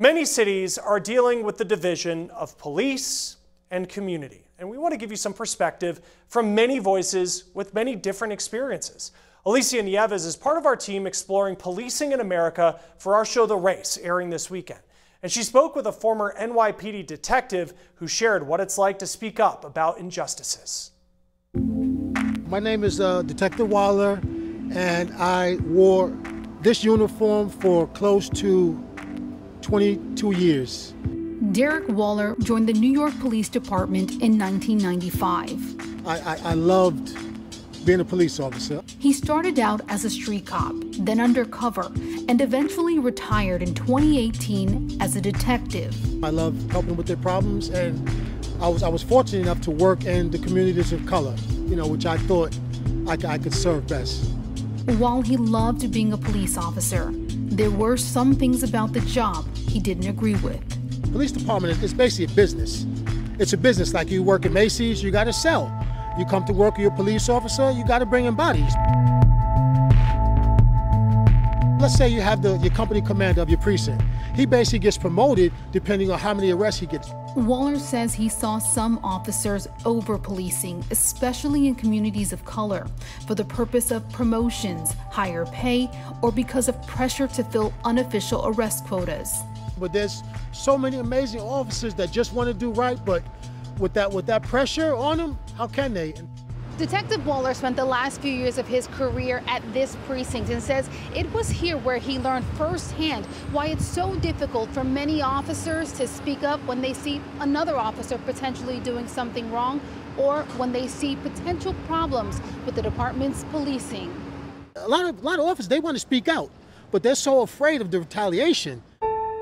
Many cities are dealing with the division of police and community, and we want to give you some perspective from many voices with many different experiences. Alicia Nieves is part of our team exploring policing in America for our show The Race, airing this weekend. And she spoke with a former NYPD detective who shared what it's like to speak up about injustices. My name is Detective Waller, and I wore this uniform for close to 22 years. Derek Waller joined the New York Police Department in 1995. I loved being a police officer. He started out as a street cop, then undercover, and eventually retired in 2018 as a detective. I love helping with their problems, and I was fortunate enough to work in the communities of color, which I thought I could serve best. While he loved being a police officer, there were some things about the job he didn't agree with. Police department is basically a business. It's a business like you work at Macy's, you got to sell. You come to work, you're a police officer, you got to bring in bodies. Let's say you have your company commander of your precinct. He basically gets promoted depending on how many arrests he gets. Waller says he saw some officers over-policing, especially in communities of color, for the purpose of promotions, higher pay, or because of pressure to fill unofficial arrest quotas. But there's so many amazing officers that just want to do right, but with that pressure on them, how can they? Detective Waller spent the last few years of his career at this precinct and says it was here where he learned firsthand why it's so difficult for many officers to speak up when they see another officer potentially doing something wrong or when they see potential problems with the department's policing. A lot of officers, they want to speak out, but they're so afraid of the retaliation.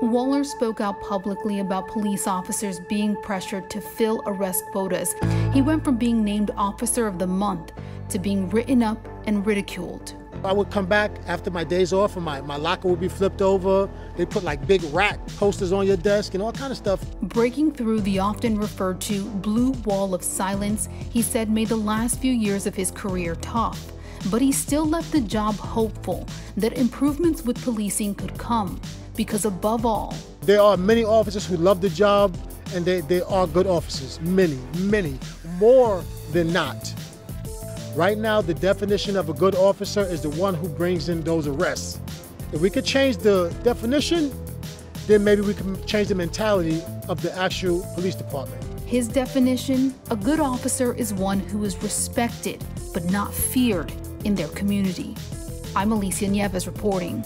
Waller spoke out publicly about police officers being pressured to fill arrest quotas. He went from being named Officer of the Month to being written up and ridiculed. I would come back after my days off and my locker would be flipped over. They put like big rat posters on your desk and all kind of stuff. Breaking through the often referred to blue wall of silence, he said made the last few years of his career tough. But he still left the job hopeful that improvements with policing could come. Because above all, there are many officers who love the job, and they are good officers. Many, more than not. Right now, the definition of a good officer is the one who brings in those arrests. If we could change the definition, then maybe we can change the mentality of the actual police department. His definition, a good officer is one who is respected, but not feared in their community. I'm Alicia Nieves reporting.